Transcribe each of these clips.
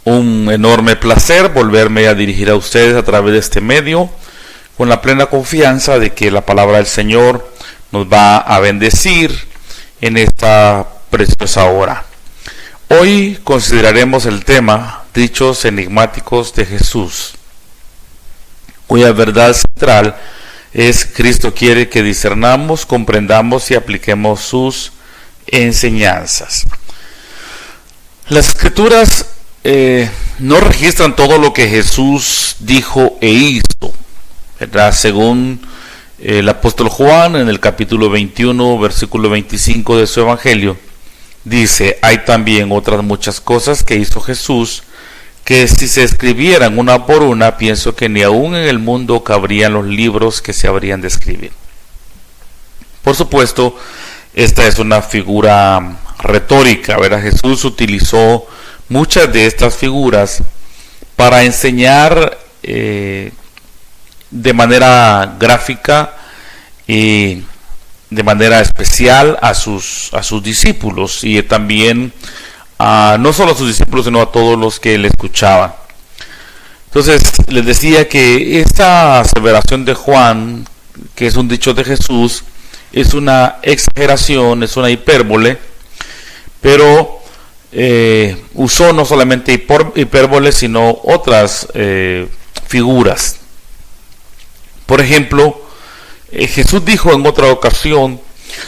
un enorme placer volverme a dirigir a ustedes a través de este medio, con la plena confianza de que la palabra del Señor nos va a bendecir en esta preciosa hora. Hoy consideraremos el tema Dichos enigmáticos de Jesús, cuya verdad central es: Cristo quiere que discernamos, comprendamos y apliquemos sus enseñanzas. Las Escrituras no registran todo lo que Jesús dijo e hizo, ¿verdad? Según el apóstol Juan, en el capítulo 21, versículo 25 de su Evangelio, dice: hay también otras muchas cosas que hizo Jesús, que si se escribieran una por una, pienso que ni aún en el mundo cabrían los libros que se habrían de escribir. Por supuesto, esta es una figura retórica, ¿verdad? Jesús utilizó muchas de estas figuras para enseñar de manera gráfica y de manera especial a sus discípulos, y también no solo a sus discípulos, sino a todos los que le escuchaban. Entonces les decía que esta aseveración de Juan, que es un dicho de Jesús, es una exageración, es una hipérbole, pero usó no solamente hipérbole, sino otras figuras. Por ejemplo, Jesús dijo en otra ocasión: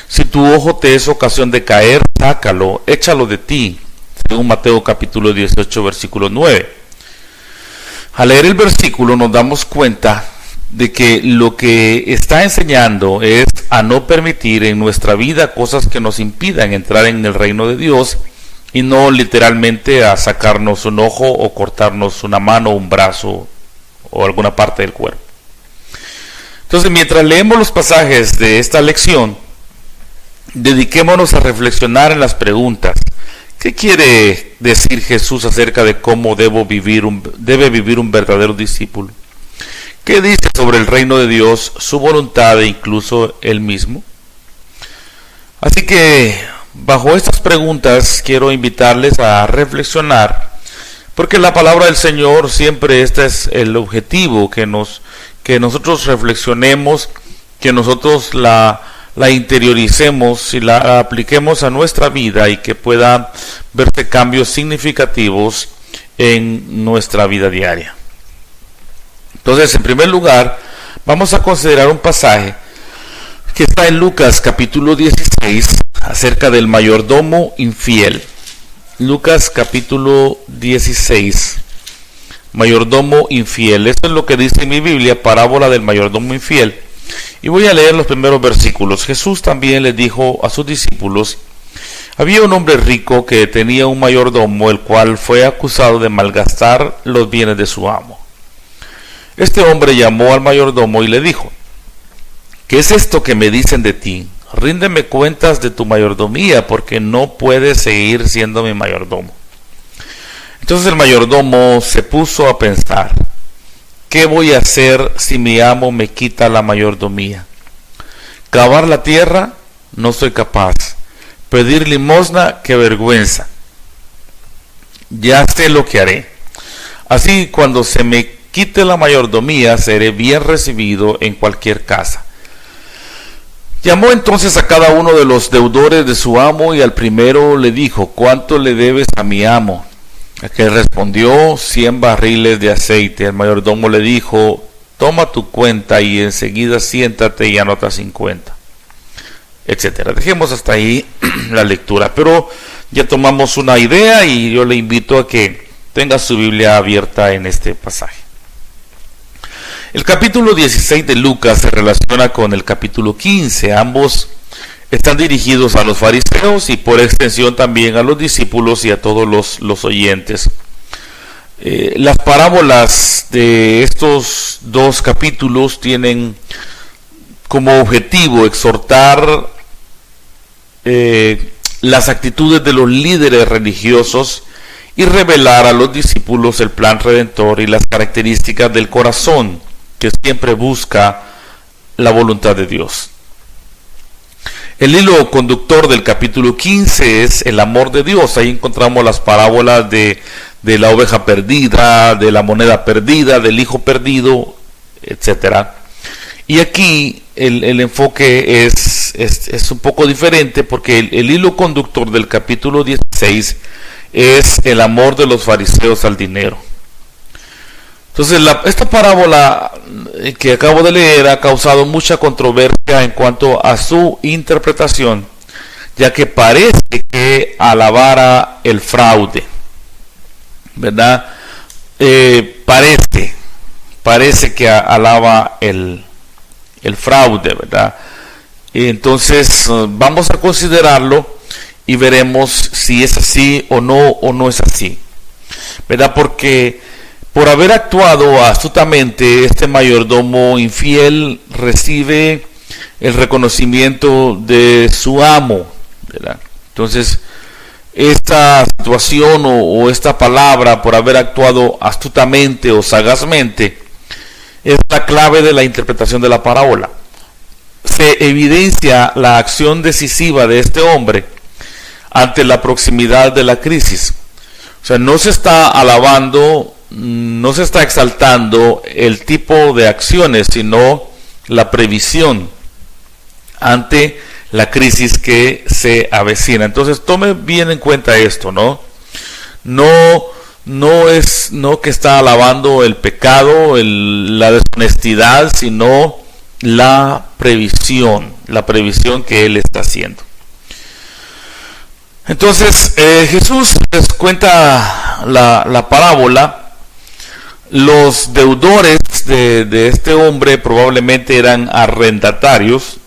si tu ojo te es ocasión de caer, sácalo, échalo de ti, según Mateo capítulo 18, versículo 9. Al leer el versículo nos damos cuenta de que lo que está enseñando es a no permitir en nuestra vida cosas que nos impidan entrar en el reino de Dios, y no literalmente a sacarnos un ojo o cortarnos una mano, un brazo o alguna parte del cuerpo. Entonces, mientras leemos los pasajes de esta lección, dediquémonos a reflexionar en las preguntas. ¿Qué quiere decir Jesús acerca de cómo debe vivir un verdadero discípulo? ¿Qué dice sobre el reino de Dios, su voluntad e incluso Él mismo? Así que, bajo estas preguntas, quiero invitarles a reflexionar, porque la palabra del Señor siempre este es el objetivo, que nosotros reflexionemos, que nosotros la interioricemos y la apliquemos a nuestra vida, y que pueda verse cambios significativos en nuestra vida diaria. Entonces, en primer lugar, vamos a considerar un pasaje que está en Lucas capítulo 16 acerca del mayordomo infiel. Lucas capítulo 16, mayordomo infiel. Esto es lo que dice en mi Biblia, parábola del mayordomo infiel. Y voy a leer los primeros versículos. Jesús también les dijo a sus discípulos: había un hombre rico que tenía un mayordomo, el cual fue acusado de malgastar los bienes de su amo. Este hombre llamó al mayordomo y le dijo: ¿qué es esto que me dicen de ti? Ríndeme cuentas de tu mayordomía, porque no puedes seguir siendo mi mayordomo. Entonces el mayordomo se puso a pensar: ¿qué voy a hacer si mi amo me quita la mayordomía? Cavar la tierra, no soy capaz. Pedir limosna, qué vergüenza. Ya sé lo que haré. Así, cuando se me quite la mayordomía, seré bien recibido en cualquier casa. Llamó entonces a cada uno de los deudores de su amo, y al primero le dijo: ¿cuánto le debes a mi amo? Aquel respondió: 100 barriles de aceite. El mayordomo le dijo: toma tu cuenta y enseguida siéntate y anota 50, etcétera. Dejemos hasta ahí la lectura, pero ya tomamos una idea, y yo le invito a que tenga su Biblia abierta en este pasaje. El capítulo 16 de Lucas se relaciona con el capítulo 15. Ambos están dirigidos a los fariseos y por extensión también a los discípulos y a todos los oyentes. Las parábolas de estos dos capítulos tienen como objetivo exhortar las actitudes de los líderes religiosos y revelar a los discípulos el plan redentor y las características del corazón que siempre busca la voluntad de Dios. El hilo conductor del capítulo 15 es el amor de Dios. Ahí encontramos las parábolas de de la oveja perdida, de la moneda perdida, del hijo perdido, etcétera. Y aquí el enfoque es un poco diferente, porque el hilo conductor del capítulo 16 es el amor de los fariseos al dinero. Entonces esta parábola que acabo de leer ha causado mucha controversia en cuanto a su interpretación, ya que parece que alabara el fraude, ¿verdad? Parece que alaba el fraude, ¿verdad? Entonces vamos a considerarlo y veremos si es así o no es así, ¿verdad? Porque por haber actuado astutamente, este mayordomo infiel recibe el reconocimiento de su amo, ¿verdad? Entonces, esta situación o esta palabra, por haber actuado astutamente o sagazmente, es la clave de la interpretación de la parábola. Se evidencia la acción decisiva de este hombre ante la proximidad de la crisis. O sea, no se está alabando, no se está exaltando el tipo de acciones, sino la previsión ante la crisis que se avecina. Entonces tome bien en cuenta esto, ¿no? No es que está alabando el pecado, la deshonestidad, sino la previsión que él está haciendo. Entonces Jesús les cuenta la parábola. Los deudores de este hombre probablemente eran arrendatarios,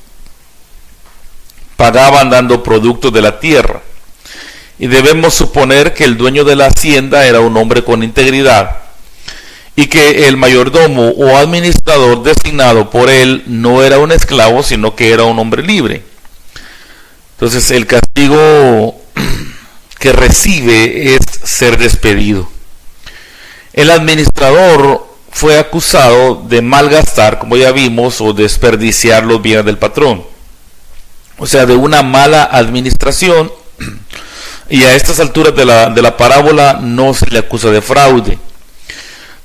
pagaban dando productos de la tierra, y debemos suponer que el dueño de la hacienda era un hombre con integridad, y que el mayordomo o administrador designado por él no era un esclavo, sino que era un hombre libre. Entonces el castigo que recibe es ser despedido. El administrador fue acusado de malgastar, como ya vimos, o desperdiciar los bienes del patrón. O sea, de una mala administración, y a estas alturas de la parábola no se le acusa de fraude.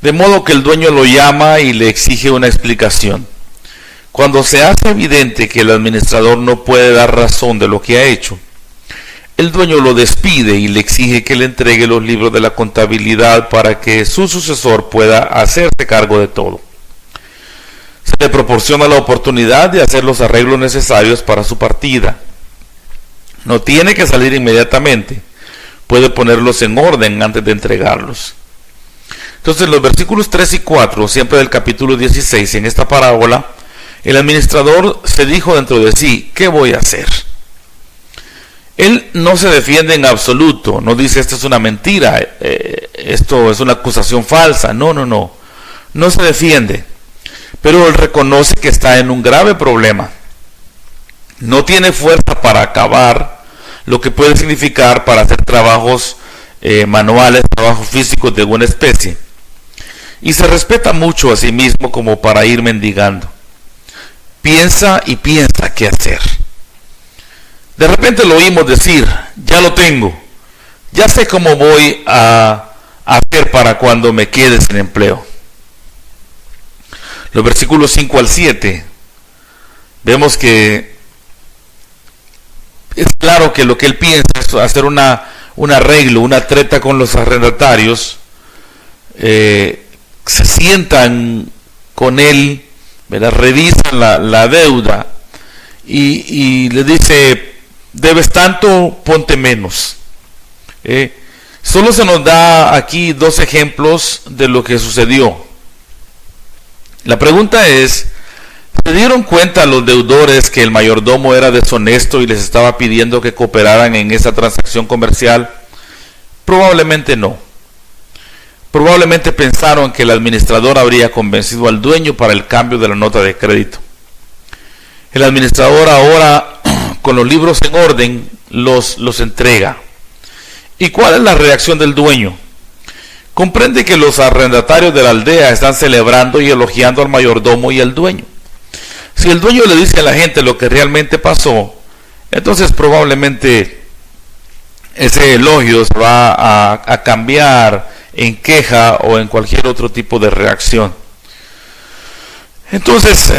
De modo que el dueño lo llama y le exige una explicación. Cuando se hace evidente que el administrador no puede dar razón de lo que ha hecho, el dueño lo despide y le exige que le entregue los libros de la contabilidad para que su sucesor pueda hacerse cargo de todo. Se le proporciona la oportunidad de hacer los arreglos necesarios para su partida. No tiene que salir inmediatamente, puede ponerlos en orden antes de entregarlos. Entonces, los versículos 3 y 4, siempre del capítulo 16, en esta parábola, el administrador se dijo dentro de sí: ¿qué voy a hacer? Él no se defiende en absoluto, no dice esto es una mentira, esto es una acusación falsa, no se defiende, pero él reconoce que está en un grave problema. No tiene fuerza para acabar, lo que puede significar para hacer trabajos manuales, trabajos físicos de alguna especie, y se respeta mucho a sí mismo como para ir mendigando. Piensa y piensa qué hacer. De repente lo oímos decir: ya lo tengo, ya sé cómo voy a hacer para cuando me quede sin empleo. Los versículos 5 al 7, vemos que es claro que lo que él piensa es hacer un arreglo, una treta con los arrendatarios. Se sientan con él, ¿verdad? Revisan la deuda y le dice: debes tanto, ponte menos. Solo se nos da aquí dos ejemplos de lo que sucedió. La pregunta es: ¿se dieron cuenta los deudores que el mayordomo era deshonesto y les estaba pidiendo que cooperaran en esa transacción comercial? Probablemente no. Probablemente pensaron que el administrador habría convencido al dueño para el cambio de la nota de crédito. El administrador ahora, con los libros en orden, los entrega. ¿Y cuál es la reacción del dueño? Comprende que los arrendatarios de la aldea están celebrando y elogiando al mayordomo y al dueño. Si el dueño le dice a la gente lo que realmente pasó, entonces probablemente ese elogio se va a cambiar en queja o en cualquier otro tipo de reacción. Entonces,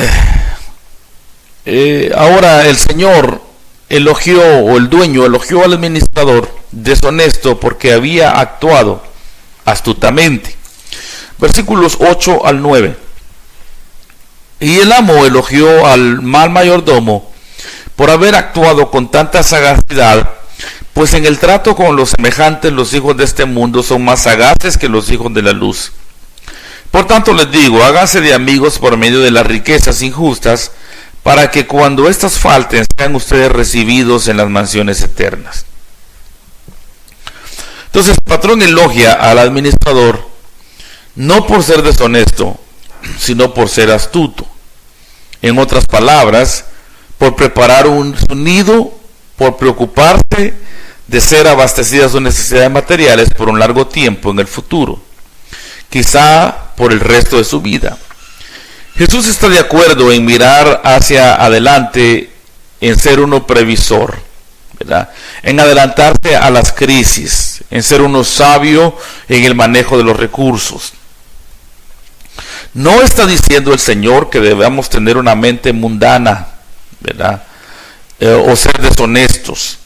ahora el Señor elogió, o el dueño elogió al administrador deshonesto porque había actuado astutamente. Versículos 8 al 9. Y el amo elogió al mal mayordomo por haber actuado con tanta sagacidad, pues en el trato con los semejantes los hijos de este mundo son más sagaces que los hijos de la luz. Por tanto les digo, háganse de amigos por medio de las riquezas injustas, para que cuando éstas falten sean ustedes recibidos en las mansiones eternas. Entonces el patrón elogia al administrador no por ser deshonesto, sino por ser astuto. En otras palabras, por preparar su nido, por preocuparse de ser abastecidas sus necesidades materiales por un largo tiempo en el futuro, quizá por el resto de su vida. Jesús está de acuerdo en mirar hacia adelante, en ser uno previsor, ¿verdad? En adelantarse a las crisis, en ser uno sabio en el manejo de los recursos. No está diciendo el Señor que debamos tener una mente mundana, ¿verdad? O ser deshonestos.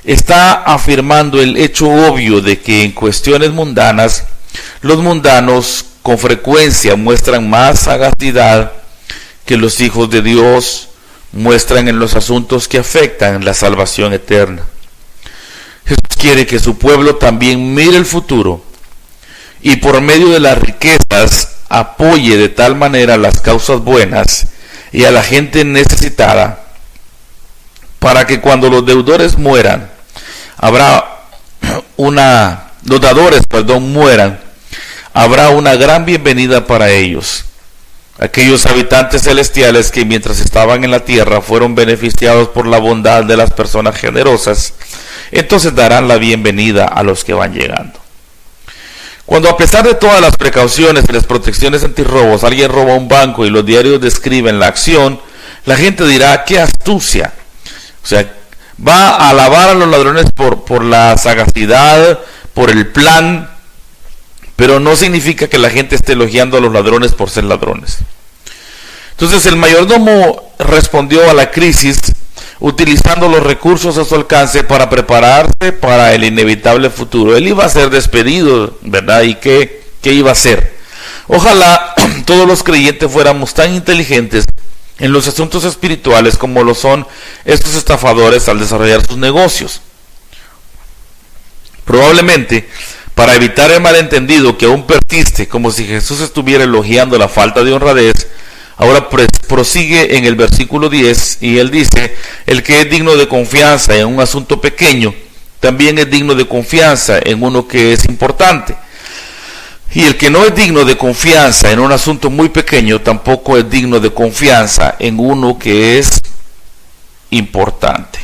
Está afirmando el hecho obvio de que en cuestiones mundanas, los mundanos con frecuencia muestran más sagacidad que los hijos de Dios muestran en los asuntos que afectan la salvación eterna. Jesús quiere que su pueblo también mire el futuro y por medio de las riquezas apoye de tal manera las causas buenas y a la gente necesitada, para que cuando los deudores mueran, los dadores, mueran, habrá una gran bienvenida para ellos. Aquellos habitantes celestiales que mientras estaban en la tierra fueron beneficiados por la bondad de las personas generosas, entonces darán la bienvenida a los que van llegando. Cuando a pesar de todas las precauciones y las protecciones antirrobos, alguien roba un banco y los diarios describen la acción, la gente dirá, ¡qué astucia! O sea, va a alabar a los ladrones por la sagacidad, por el plan, pero no significa que la gente esté elogiando a los ladrones por ser ladrones. Entonces el mayordomo respondió a la crisis utilizando los recursos a su alcance para prepararse para el inevitable futuro. Él iba a ser despedido, ¿verdad? ¿Y qué iba a hacer? Ojalá todos los creyentes fuéramos tan inteligentes en los asuntos espirituales como lo son estos estafadores al desarrollar sus negocios. Probablemente, para evitar el malentendido que aún persiste, como si Jesús estuviera elogiando la falta de honradez, ahora prosigue en el versículo 10 y él dice, el que es digno de confianza en un asunto pequeño, también es digno de confianza en uno que es importante. Y el que no es digno de confianza en un asunto muy pequeño, tampoco es digno de confianza en uno que es importante.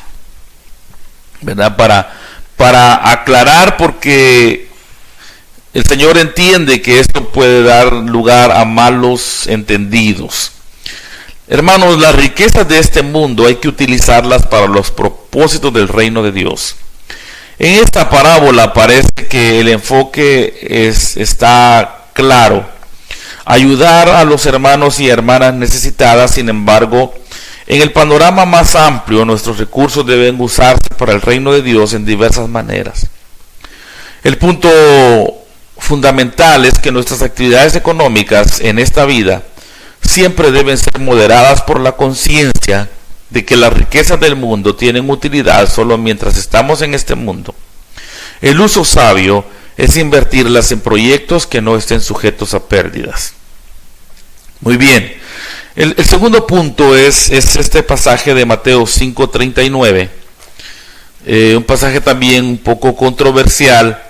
¿Verdad? Para aclarar, porque el Señor entiende que esto puede dar lugar a malos entendidos. Hermanos, las riquezas de este mundo hay que utilizarlas para los propósitos del reino de Dios. En esta parábola parece que el enfoque está claro. Ayudar a los hermanos y hermanas necesitadas. Sin embargo, en el panorama más amplio, nuestros recursos deben usarse para el reino de Dios en diversas maneras. El punto fundamental es que nuestras actividades económicas en esta vida siempre deben ser moderadas por la conciencia de que las riquezas del mundo tienen utilidad solo mientras estamos en este mundo. El uso sabio es invertirlas en proyectos que no estén sujetos a pérdidas. Muy bien, el segundo punto es este pasaje de Mateo 5:39, un pasaje también un poco controversial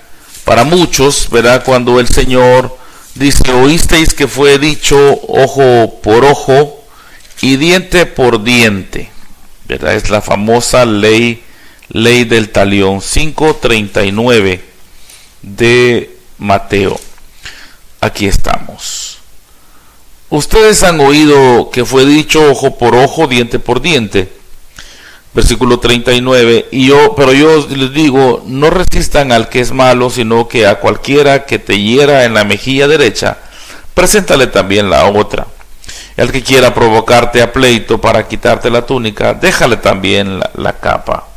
para muchos, ¿verdad? Cuando el Señor dice, oísteis que fue dicho ojo por ojo y diente por diente, ¿verdad? Es la famosa ley del talión, 5:39 de Mateo. Aquí estamos. Ustedes han oído que fue dicho ojo por ojo, diente por diente. Versículo 39, pero yo les digo, no resistan al que es malo, sino que a cualquiera que te hiera en la mejilla derecha, preséntale también la otra. El que quiera provocarte a pleito para quitarte la túnica, déjale también la capa.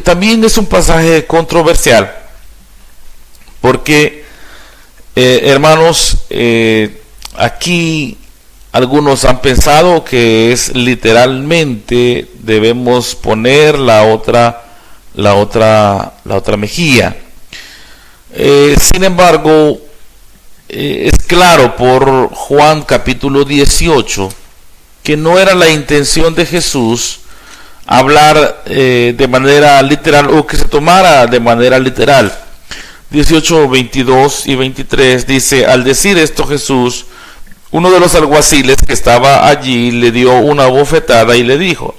También es un pasaje controversial, porque, hermanos, aquí algunos han pensado que es literalmente debemos poner la otra mejilla. Sin embargo, es claro por Juan capítulo 18 que no era la intención de Jesús hablar de manera literal, o que se tomara de manera literal. 18, 22 y 23 dice: al decir esto Jesús, uno de los alguaciles que estaba allí le dio una bofetada y le dijo: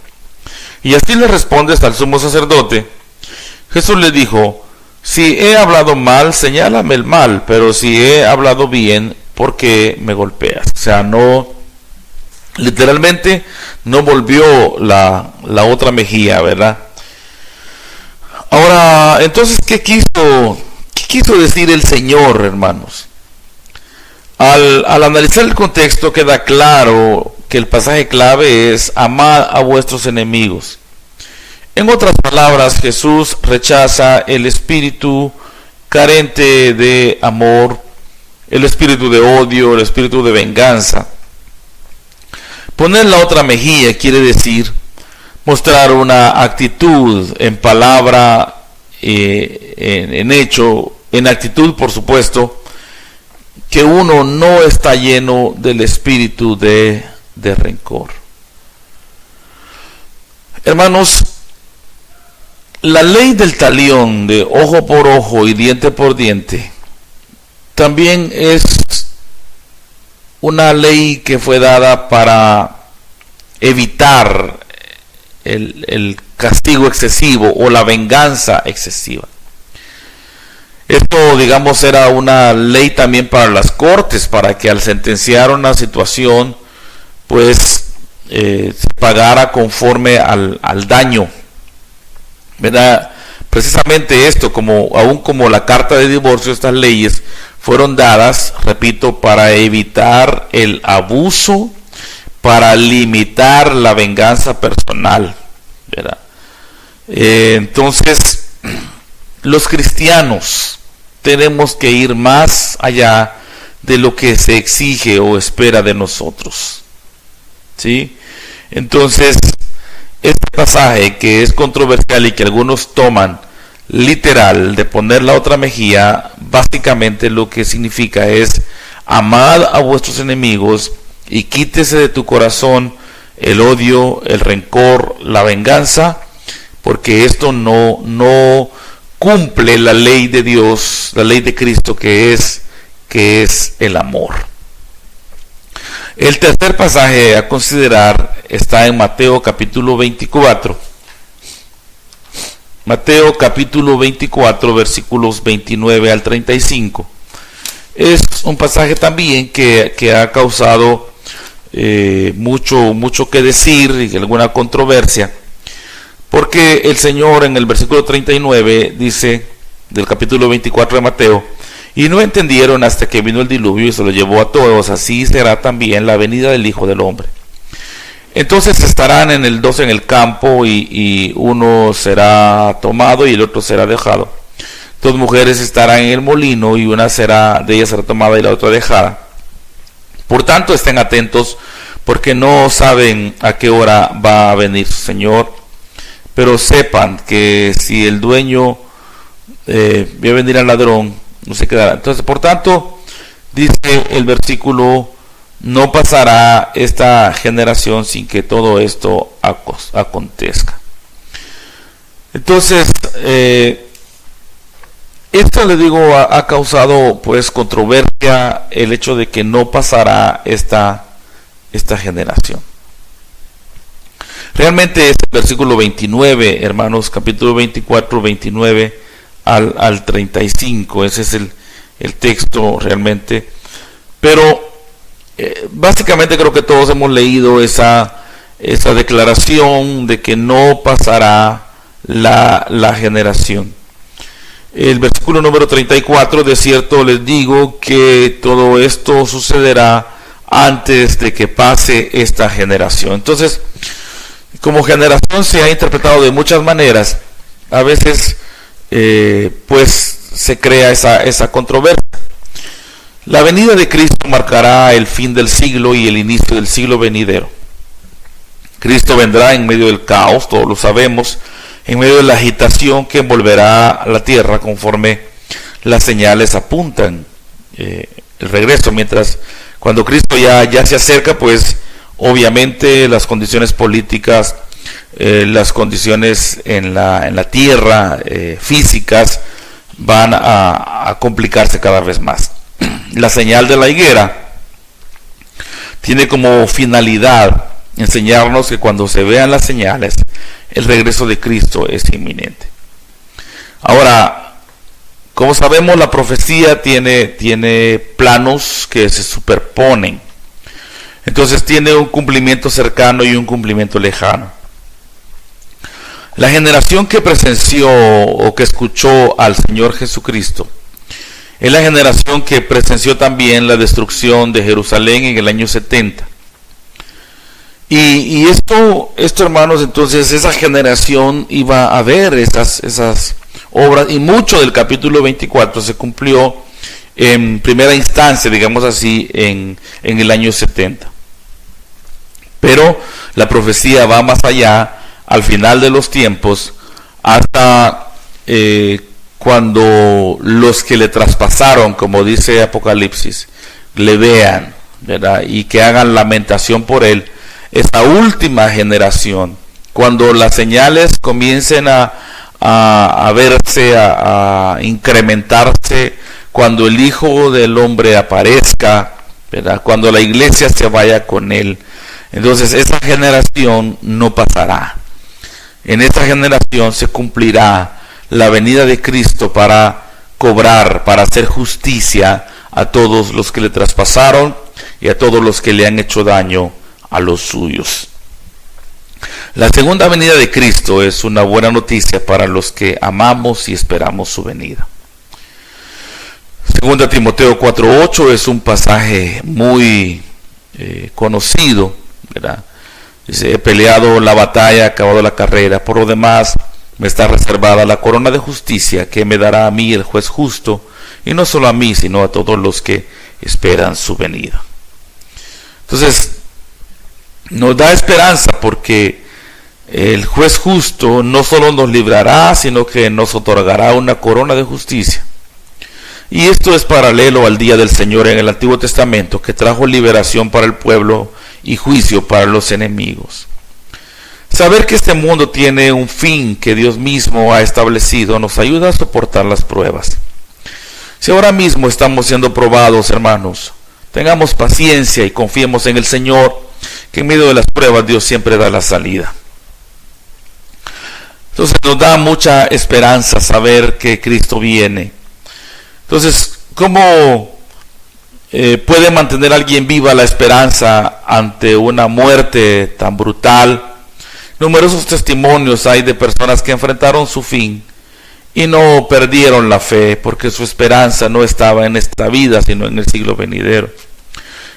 ¿y así le respondes al sumo sacerdote? Jesús le dijo: si he hablado mal, señálame el mal, pero si he hablado bien, ¿por qué me golpeas? O sea, no, literalmente no volvió la otra mejilla, ¿verdad? Ahora, entonces, ¿qué quiso decir el Señor, hermanos? Al analizar el contexto queda claro que el pasaje clave es: amad a vuestros enemigos. En otras palabras, Jesús rechaza el espíritu carente de amor, el espíritu de odio, el espíritu de venganza. Poner la otra mejilla quiere decir mostrar una actitud en palabra, en hecho, en actitud, por supuesto, que uno no está lleno del espíritu de rencor. Hermanos, la ley del talión, de ojo por ojo y diente por diente, también es una ley que fue dada para evitar el castigo excesivo o la venganza excesiva. Esto, digamos, era una ley también para las cortes, para que al sentenciar una situación, pues se pagara conforme al daño, ¿verdad? Precisamente esto, aún como la carta de divorcio, estas leyes fueron dadas, repito, para evitar el abuso, para limitar la venganza personal, ¿verdad? Entonces, los cristianos tenemos que ir más allá de lo que se exige o espera de nosotros, ¿sí? Entonces, este pasaje, que es controversial y que algunos toman literal, de poner la otra mejilla, básicamente lo que significa es: amad a vuestros enemigos y quítese de tu corazón el odio, el rencor, la venganza, porque esto no cumple la ley de Dios, la ley de Cristo, que es el amor. El tercer pasaje a considerar está en Mateo capítulo 24. Mateo capítulo 24, versículos 29 al 35. Es un pasaje también que ha causado mucho que decir y alguna controversia, porque el Señor en el versículo 39 dice, del capítulo 24 de Mateo: y no entendieron hasta que vino el diluvio y se lo llevó a todos, así será también la venida del Hijo del Hombre. Entonces estarán dos en el campo, y uno será tomado y el otro será dejado. Dos mujeres estarán en el molino, y una de ellas será tomada y la otra dejada. Por tanto, estén atentos, porque no saben a qué hora va a venir su Señor. Pero sepan que si el dueño ve a venir al ladrón, no se quedará. Entonces, por tanto, dice el versículo: no pasará esta generación sin que todo esto acontezca. Entonces, esto, le digo, ha causado pues controversia, el hecho de que no pasará esta generación. Realmente es el versículo 29, hermanos, capítulo 24, 29 al 35, ese es el texto realmente. Pero básicamente creo que todos hemos leído esa esa declaración de que no pasará la generación. El versículo número 34, de cierto les digo que todo esto sucederá antes de que pase esta generación. Entonces, como generación se ha interpretado de muchas maneras. A veces pues se crea esa controversia. La venida de Cristo marcará el fin del siglo y el inicio del siglo venidero. Cristo vendrá en medio del caos, todos lo sabemos, en medio de la agitación que envolverá a la tierra conforme las señales apuntan el regreso. Mientras cuando Cristo ya se acerca, pues obviamente las condiciones políticas, las condiciones en la tierra físicas van a complicarse cada vez más. La señal de la higuera tiene como finalidad enseñarnos que cuando se vean las señales, el regreso de Cristo es inminente. Ahora, como sabemos, la profecía tiene planos que se superponen. Entonces tiene un cumplimiento cercano y un cumplimiento lejano. La generación que presenció o que escuchó al Señor Jesucristo es la generación que presenció también la destrucción de Jerusalén en el año 70. Y esto, hermanos, entonces esa generación iba a ver esas obras, y mucho del capítulo 24 se cumplió en primera instancia, digamos así, en el año 70. Pero la profecía va más allá, al final de los tiempos, hasta cuando los que le traspasaron, como dice Apocalipsis, le vean, ¿verdad? Y que hagan lamentación por él. Esta última generación, cuando las señales comiencen a verse, a incrementarse, cuando el Hijo del Hombre aparezca, ¿verdad? Cuando la iglesia se vaya con él, entonces esa generación no pasará. En esta generación se cumplirá la venida de Cristo para cobrar, para hacer justicia a todos los que le traspasaron y a todos los que le han hecho daño a los suyos. La segunda venida de Cristo es una buena noticia para los que amamos y esperamos su venida. Segunda Timoteo 4:8 es un pasaje muy conocido, ¿verdad? Dice: he peleado la batalla, acabado la carrera, por lo demás me está reservada la corona de justicia que me dará a mí el juez justo, y no solo a mí, sino a todos los que esperan su venida. Entonces, nos da esperanza porque el juez justo no solo nos librará, sino que nos otorgará una corona de justicia. Y esto es paralelo al día del Señor en el Antiguo Testamento, que trajo liberación para el pueblo y juicio para los enemigos. Saber que este mundo tiene un fin que Dios mismo ha establecido nos ayuda a soportar las pruebas. Si ahora mismo estamos siendo probados, hermanos, tengamos paciencia y confiemos en el Señor, que en medio de las pruebas Dios siempre da la salida. Entonces nos da mucha esperanza saber que Cristo viene. Entonces, ¿cómo puede mantener alguien viva la esperanza ante una muerte tan brutal? Numerosos testimonios hay de personas que enfrentaron su fin y no perdieron la fe, porque su esperanza no estaba en esta vida, sino en el siglo venidero.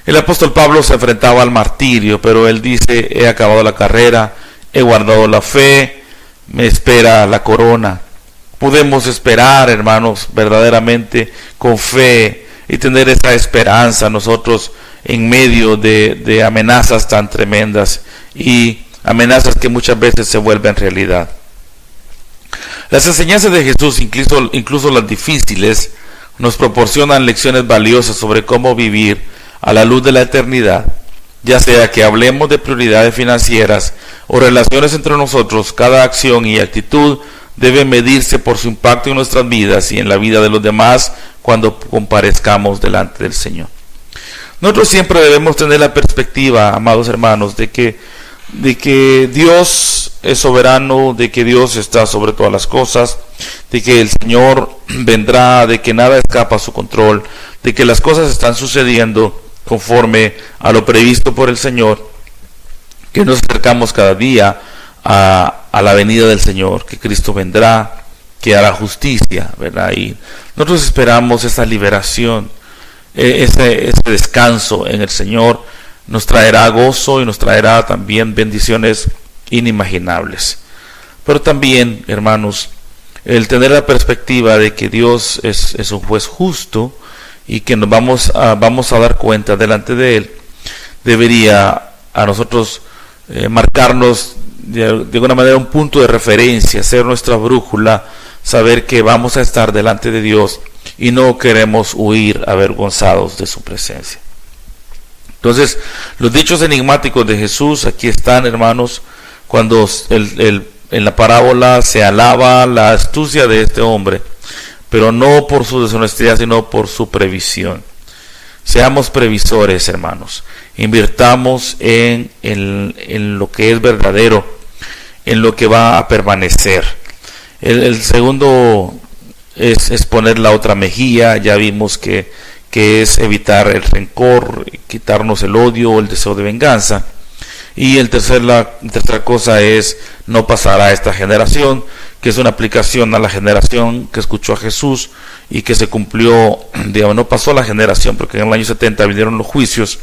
El apóstol Pablo se enfrentaba al martirio, pero él dice: he acabado la carrera, he guardado la fe, me espera la corona. Podemos esperar, hermanos, verdaderamente con fe y tener esa esperanza nosotros en medio de amenazas tan tremendas y amenazas que muchas veces se vuelven realidad. Las enseñanzas de Jesús, incluso las difíciles, nos proporcionan lecciones valiosas sobre cómo vivir a la luz de la eternidad. Ya sea que hablemos de prioridades financieras o relaciones entre nosotros, cada acción y actitud debe medirse por su impacto en nuestras vidas y en la vida de los demás cuando comparezcamos delante del Señor. Nosotros siempre debemos tener la perspectiva, amados hermanos, de que Dios es soberano, de que Dios está sobre todas las cosas, de que el Señor vendrá, de que nada escapa a su control, de que las cosas están sucediendo conforme a lo previsto por el Señor, que nos acercamos cada día a la venida del Señor, que Cristo vendrá, que hará justicia, ¿verdad? Y nosotros esperamos esa liberación, ese descanso en el Señor nos traerá gozo y nos traerá también bendiciones inimaginables. Pero también, hermanos, el tener la perspectiva de que Dios es un juez justo y que nos vamos a dar cuenta delante de Él, debería a nosotros marcarnos de alguna manera un punto de referencia, ser nuestra brújula, saber que vamos a estar delante de Dios y no queremos huir avergonzados de su presencia. Entonces, los dichos enigmáticos de Jesús aquí están, hermanos, cuando en la parábola se alaba la astucia de este hombre, pero no por su deshonestidad, sino por su previsión. Seamos previsores, hermanos. Invirtamos en lo que es verdadero, en lo que va a permanecer. El segundo es poner la otra mejilla. Ya vimos que es evitar el rencor, quitarnos el odio o el deseo de venganza. Y la tercera cosa es no pasar a esta generación, que es una aplicación a la generación que escuchó a Jesús y que se cumplió, digamos, no pasó a la generación, porque en el año 70 vinieron los juicios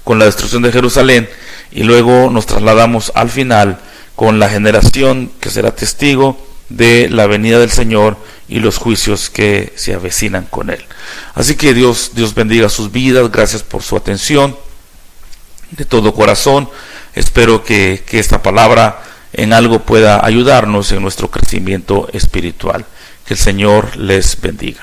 con la destrucción de Jerusalén, y luego nos trasladamos al final con la generación que será testigo de la venida del Señor y los juicios que se avecinan con Él. Así que Dios bendiga sus vidas. Gracias por su atención de todo corazón. Espero que esta palabra en algo pueda ayudarnos en nuestro crecimiento espiritual. Que el Señor les bendiga.